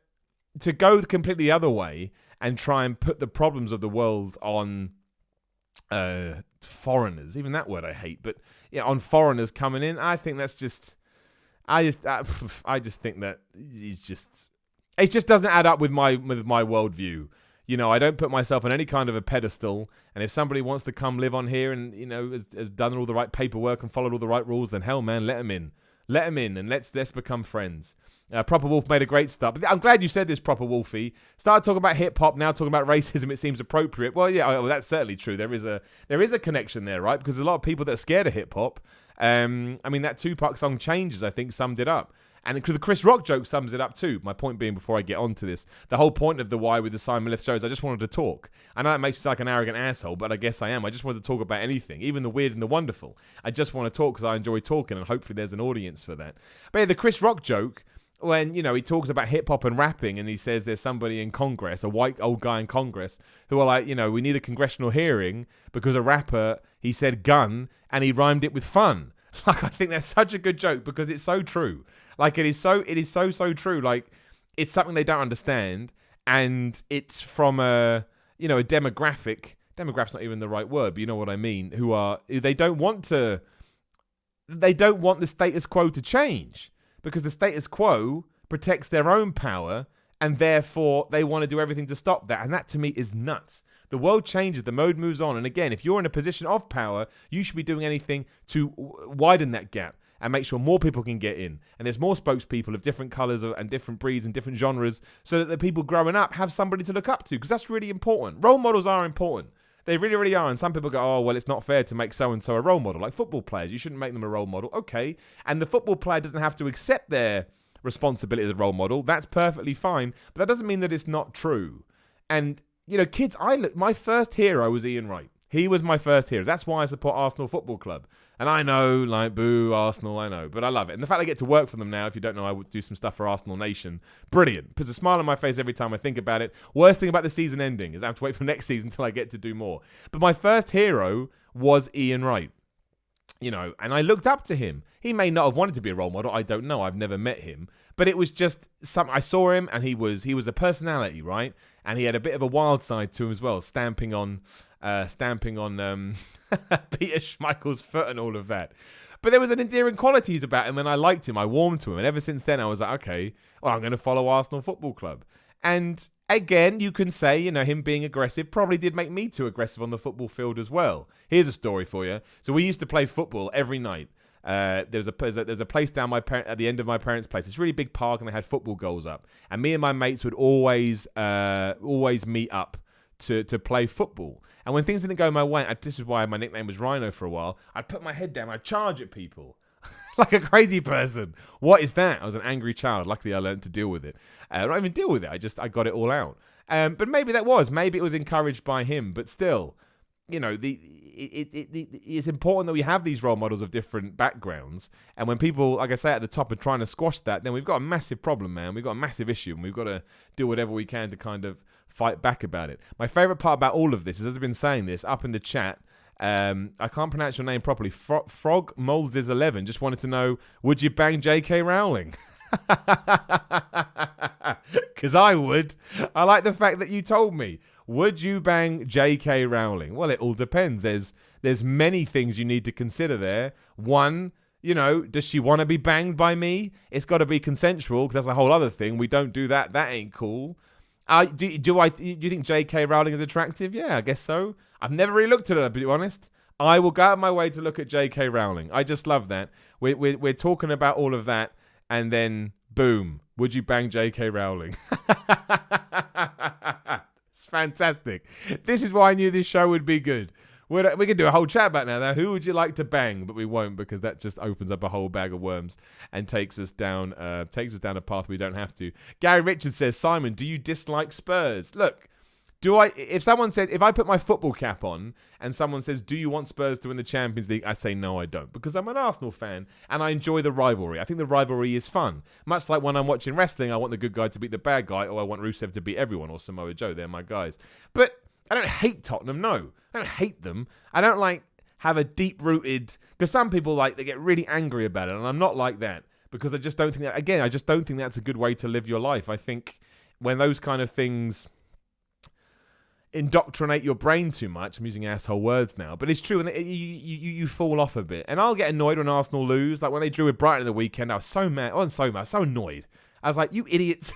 to go completely the other way and try and put the problems of the world on foreigners, even that word I hate, but on foreigners coming in, I think that's just... I just think that it just doesn't add up with my worldview. I don't put myself on any kind of a pedestal. And if somebody wants to come live on here and has done all the right paperwork and followed all the right rules, then hell, man, let them in, and let's become friends. Proper Wolf made a great start. But I'm glad you said this, Proper Wolfie. Started talking about hip hop, now talking about racism. It seems appropriate. Well, yeah, that's certainly true. There is a connection there, right? Because there's a lot of people that are scared of hip hop. That Tupac song Changes, I think, summed it up. And the Chris Rock joke sums it up too. My point being, before I get on to this, the whole point of the Why with the Simon Miller show is I just wanted to talk. I know that makes me sound like an arrogant asshole, but I guess I am. I just wanted to talk about anything, even the weird and the wonderful. I just want to talk because I enjoy talking, and hopefully there's an audience for that. But yeah, the Chris Rock joke, when, he talks about hip-hop and rapping, and he says there's somebody in Congress, a white old guy in Congress, who are like, we need a congressional hearing because a rapper, he said gun, and he rhymed it with fun. Like, I think that's such a good joke because it's so true. Like, it is so true. Like, it's something they don't understand, and it's from a demographic. Demographic's not even the right word, but you know what I mean. They don't want the status quo to change, because the status quo protects their own power, and therefore they want to do everything to stop that. And that to me is nuts. The world changes, the mode moves on, and again, if you're in a position of power, you should be doing anything to widen that gap and make sure more people can get in. And there's more spokespeople of different colours and different breeds and different genres, so that the people growing up have somebody to look up to, because that's really important. Role models are important. They really, really are. And some people go, oh, well, it's not fair to make so-and-so a role model. Like football players, you shouldn't make them a role model. Okay. And the football player doesn't have to accept their responsibility as a role model. That's perfectly fine. But that doesn't mean that it's not true. And, kids, my first hero was Ian Wright. He was my first hero. That's why I support Arsenal Football Club. And I know, like, boo, Arsenal, I know. But I love it. And the fact I get to work for them now, if you don't know, I would do some stuff for Arsenal Nation. Brilliant. Puts a smile on my face every time I think about it. Worst thing about the season ending is I have to wait for next season until I get to do more. But my first hero was Ian Wright. And I looked up to him. He may not have wanted to be a role model. I don't know. I've never met him. But it was just something. I saw him, and he was a personality, right? And he had a bit of a wild side to him as well, stamping on Peter Schmeichel's foot and all of that. But there was an endearing qualities about him, and I liked him. I warmed to him. And ever since then, I was like, okay, well, I'm going to follow Arsenal Football Club. And again, you can say, him being aggressive probably did make me too aggressive on the football field as well. Here's a story for you. So we used to play football every night. There's a place down at the end of my parents' place. It's a really big park, and they had football goals up. And me and my mates would always meet up to play football. And when things didn't go my way, this is why my nickname was Rhino for a while, I'd put my head down, I'd charge at people. Like a crazy person. What is that? I was an angry child. Luckily, I learned to deal with it. Not even deal with it. I got it all out. But maybe it was encouraged by him. But still, it's important that we have these role models of different backgrounds. And when people, like I say, at the top are trying to squash that, then we've got a massive problem, man. We've got a massive issue, and we've got to do whatever we can to kind of fight back about it. My favorite part about all of this is, as I've been saying this up in the chat, I can't pronounce your name properly. Frog Molds is 11. Just wanted to know, would you bang J.K. Rowling? Because I would. I like the fact that you told me. Would you bang J.K. Rowling? Well, it all depends. There's many things you need to consider there. One, does she want to be banged by me? It's got to be consensual, because that's a whole other thing. We don't do that. That ain't cool. Do you think J.K. Rowling is attractive? Yeah, I guess so. I've never really looked at her, to be honest. I will go out of my way to look at J.K. Rowling. I just love that. We're talking about all of that, and then boom, would you bang J.K. Rowling? It's fantastic. This is why I knew this show would be good. We can do a whole chat about now. Who would you like to bang? But we won't, because that just opens up a whole bag of worms and takes us down a path we don't have to. Gary Richards says, Simon, do you dislike Spurs? Look, if I put my football cap on and someone says, do you want Spurs to win the Champions League? I say, no, I don't, because I'm an Arsenal fan and I enjoy the rivalry. I think the rivalry is fun. Much like when I'm watching wrestling, I want the good guy to beat the bad guy, or I want Rusev to beat everyone, or Samoa Joe. They're my guys. But I don't hate Tottenham, no. I don't hate them. I don't have a deep-rooted, because some people they get really angry about it, and I'm not like that, because I just don't think that, again, I just don't think that's a good way to live your life. I think when those kind of things indoctrinate your brain too much, I'm using asshole words now, but it's true, and you fall off a bit. And I'll get annoyed when Arsenal lose. Like when they drew with Brighton at the weekend, I was so mad. I wasn't so mad, I was so annoyed. I was like, you idiots,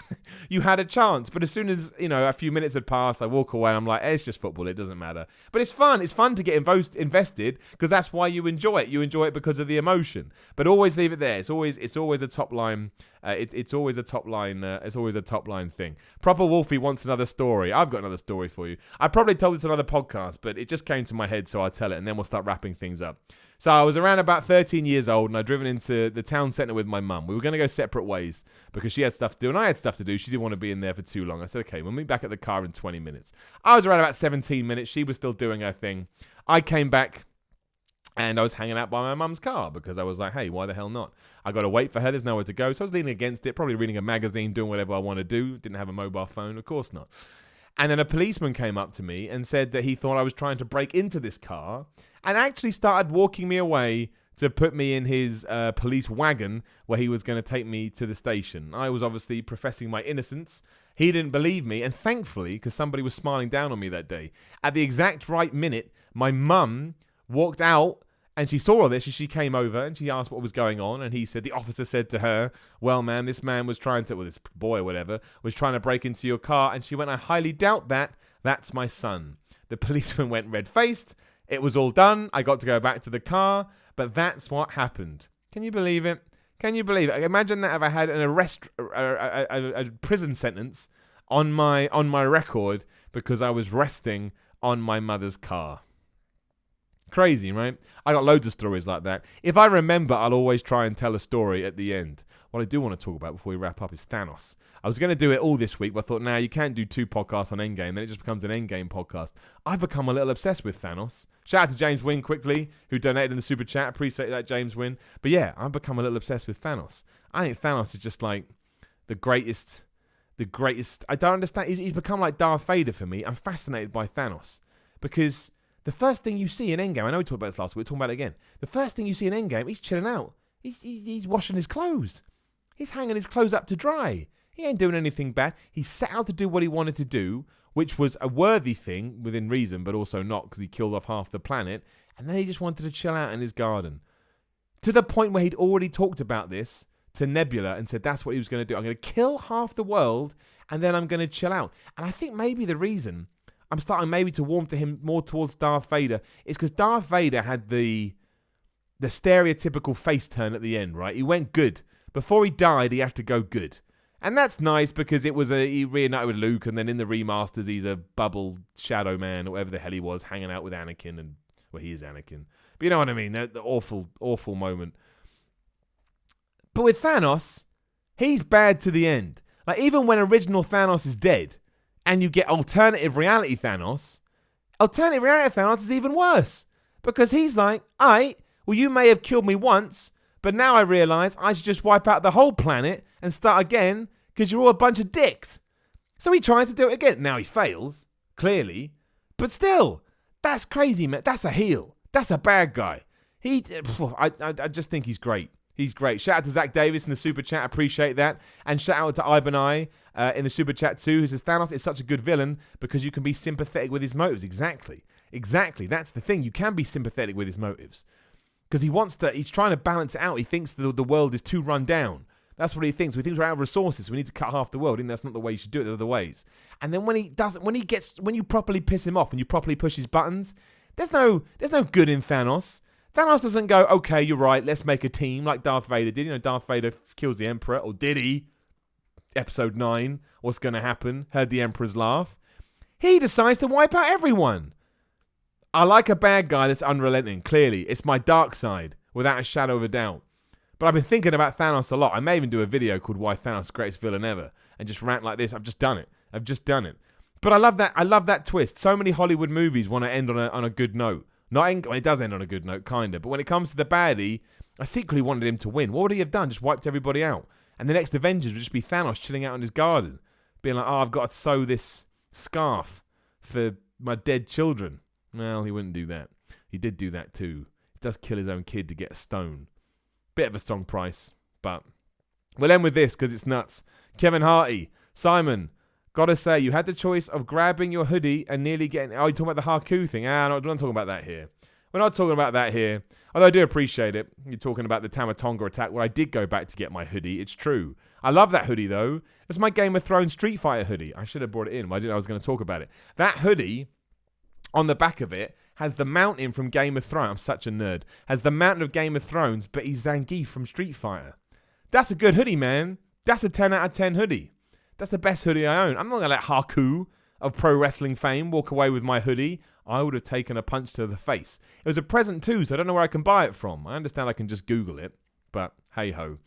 you had a chance. But as soon as, a few minutes had passed, I walk away and I'm like, it's just football, it doesn't matter. But it's fun. It's fun to get invested, because that's why you enjoy it. You enjoy it because of the emotion. But always leave it there. It's always a top line. It's always a top line. It's always a top line thing. Proper Wolfie wants another story. I've got another story for you. I probably told this on another podcast, but it just came to my head, so I'll tell it, and then we'll start wrapping things up. So I was around about 13 years old, and I'd driven into the town centre with my mum. We were going to go separate ways because she had stuff to do and I had stuff to do. She didn't want to be in there for too long. I said, okay, we'll meet back at the car in 20 minutes. I was around about 17 minutes. She was still doing her thing. I came back and I was hanging out by my mum's car because I was like, hey, why the hell not? I got to wait for her. There's nowhere to go. So I was leaning against it, probably reading a magazine, doing whatever I want to do. Didn't have a mobile phone. Of course not. And then a policeman came up to me and said that he thought I was trying to break into this car and actually started walking me away to put me in his police wagon where he was going to take me to the station. I was obviously professing my innocence. He didn't believe me, and thankfully, because somebody was smiling down on me that day, at the exact right minute, my mum walked out, and she saw all this, and she came over, and she asked what was going on, and the officer said to her, well, man, this man was trying to, this boy or whatever, was trying to break into your car, and she went, I highly doubt that. That's my son. The policeman went red-faced. It was all done. I got to go back to the car, but that's what happened. Can you believe it? Can you believe it? Imagine that if I had an a prison sentence on my record because I was resting on my mother's car. Crazy, right? I got loads of stories like that. If I remember, I'll always try and tell a story at the end. What I do want to talk about before we wrap up is Thanos. I was going to do it all this week, but I thought, you can't do 2 podcasts on Endgame. Then it just becomes an Endgame podcast. I've become a little obsessed with Thanos. Shout out to James Wynn quickly, who donated in the super chat. Appreciate that, James Wynn. But yeah, I've become a little obsessed with Thanos. I think Thanos is just like the greatest. I don't understand. He's become like Darth Vader for me. I'm fascinated by Thanos because the first thing you see in Endgame, I know we talked about this last week, we're talking about it again. The first thing you see in Endgame, he's chilling out. He's washing his clothes. He's hanging his clothes up to dry. He ain't doing anything bad. He set out to do what he wanted to do, which was a worthy thing within reason, but also not because he killed off half the planet. And then he just wanted to chill out in his garden. To the point where he'd already talked about this to Nebula and said that's what he was going to do. I'm going to kill half the world and then I'm going to chill out. And I think maybe the reason I'm starting maybe to warm to him more towards Darth Vader is because Darth Vader had the stereotypical face turn at the end, right? He went good. Before he died, he had to go good. And that's nice because he reunited with Luke, and then in the remasters, he's a bubble shadow man or whatever the hell he was, hanging out with Anakin, and well, he is Anakin. But you know what I mean? The awful, awful moment. But with Thanos, he's bad to the end. Like, even when original Thanos is dead, and you get alternative reality Thanos is even worse. Because he's like, well, you may have killed me once, but now I realise I should just wipe out the whole planet and start again because you're all a bunch of dicks. So he tries to do it again. Now he fails, clearly. But still, that's crazy, man. That's a heel. That's a bad guy. I just think he's great. He's great. Shout out to Zach Davis in the super chat. Appreciate that. And shout out to Ivan I in the super chat too, who says Thanos is such a good villain because you can be sympathetic with his motives. Exactly. That's the thing. You can be sympathetic with his motives. Because he's trying to balance it out. He thinks the world is too run down. That's what he thinks. We think we're out of resources. We need to cut half the world. And that's not the way you should do it. There are other ways. And then when you properly piss him off and you properly push his buttons, there's no good in Thanos. Thanos doesn't go, okay, you're right, let's make a team like Darth Vader did. You know, Darth Vader kills the Emperor, or did he? Episode 9, what's going to happen? Heard the Emperor's laugh. He decides to wipe out everyone. I like a bad guy that's unrelenting, clearly. It's my dark side, without a shadow of a doubt. But I've been thinking about Thanos a lot. I may even do a video called Why Thanos is the Greatest Villain Ever, and just rant like this. I've just done it. But I love that twist. So many Hollywood movies want to end on a good note. It does end on a good note, kind of. But when it comes to the baddie, I secretly wanted him to win. What would he have done? Just wiped everybody out. And the next Avengers would just be Thanos chilling out in his garden, being like, I've got to sew this scarf for my dead children. Well, he wouldn't do that. He did do that too. He does kill his own kid to get a stone. Bit of a strong price, but we'll end with this because it's nuts. Kevin Harty, Simon, gotta say, you had the choice of grabbing your hoodie and nearly getting... Oh, you're talking about the Haku thing? No, we're not talking about that here. We're not talking about that here. Although I do appreciate it. You're talking about the Tamatonga attack where I did go back to get my hoodie. It's true. I love that hoodie, though. It's my Game of Thrones Street Fighter hoodie. I should have brought it in, but I didn't know I was going to talk about it. That hoodie, on the back of it, has the mountain from Game of Thrones. I'm such a nerd. Has the mountain of Game of Thrones, but he's Zangief from Street Fighter. That's a good hoodie, man. That's a 10 out of 10 hoodie. That's the best hoodie I own. I'm not going to let Haku of pro wrestling fame walk away with my hoodie. I would have taken a punch to the face. It was a present too, so I don't know where I can buy it from. I understand I can just Google it, but hey-ho.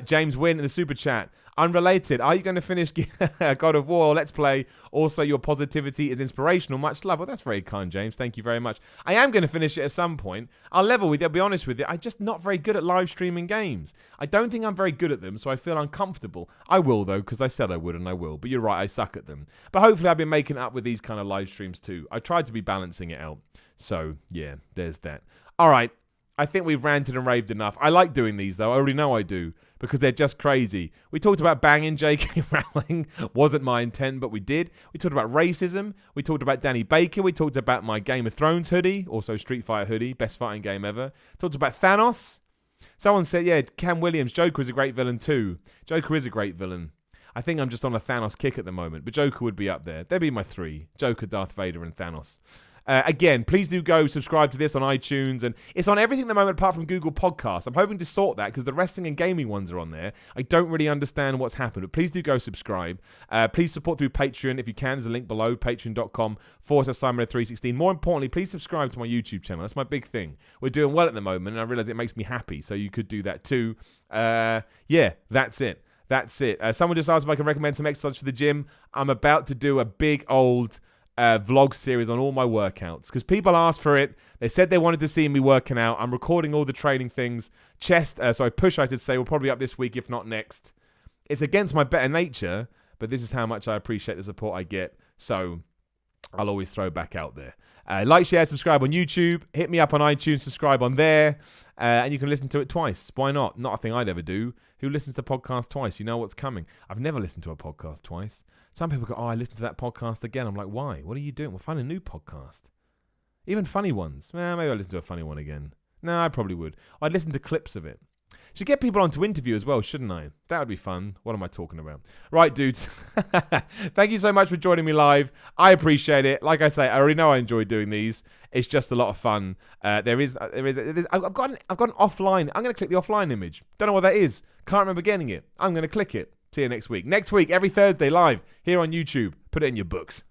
James Wynn in the super chat. Unrelated. Are you going to finish God of War Let's Play? Also, your positivity is inspirational. Much love. Well, that's very kind, James. Thank you very much. I am going to finish it at some point. I'll level with you. I'll be honest with you. I'm just not very good at live streaming games. I don't think I'm very good at them, so I feel uncomfortable. I will, though, because I said I would, and I will. But you're right, I suck at them. But hopefully I've been making it up with these kind of live streams, too. I tried to be balancing it out. So, yeah, there's that. All right. I think we've ranted and raved enough. I like doing these, though. I already know I do, because they're just crazy. We talked about banging J.K. Rowling. Wasn't my intent, but we did. We talked about racism. We talked about Danny Baker. We talked about my Game of Thrones hoodie, also Street Fighter hoodie, best fighting game ever. Talked about Thanos. Someone said, yeah, Cam Williams, Joker is a great villain too. Joker is a great villain. I think I'm just on a Thanos kick at the moment, but Joker would be up there. There'd be my three. Joker, Darth Vader, and Thanos. Again, please do go subscribe to this on iTunes, and it's on everything at the moment apart from Google Podcasts. I'm hoping to sort that because the wrestling and gaming ones are on there. I don't really understand what's happened, but please do go subscribe. Please support through Patreon if you can. There's a link below, patreon.com/Simon316. More importantly, please subscribe to my YouTube channel. That's my big thing. We're doing well at the moment, and I realize it makes me happy, so you could do that too. Yeah, that's it. That's it. Someone just asked if I can recommend some exercise for the gym. I'm about to do a big old vlog series on all my workouts because people asked for it. They said they wanted to see me working out. I'm recording all the training things. Push, I should say, will probably be up this week, if not next. It's against my better nature, but this is how much I appreciate the support I get. So I'll always throw back out there. Like, share, subscribe on YouTube. Hit me up on iTunes, subscribe on there. And you can listen to it twice. Why not? Not a thing I'd ever do. Who listens to podcasts twice? You know what's coming. I've never listened to a podcast twice. Some people go, oh, I listened to that podcast again. I'm like, why? What are you doing? Well, find a new podcast. Even funny ones. Maybe I'll listen to a funny one again. No, I probably would. I'd listen to clips of it. Should get people on to interview as well, shouldn't I? That would be fun. What am I talking about? Right, dudes. Thank you so much for joining me live. I appreciate it. Like I say, I already know I enjoy doing these. It's just a lot of fun. I've got an offline. I'm going to click the offline image. Don't know what that is. Can't remember getting it. I'm going to click it. See you next week. Next week, every Thursday live here on YouTube. Put it in your books.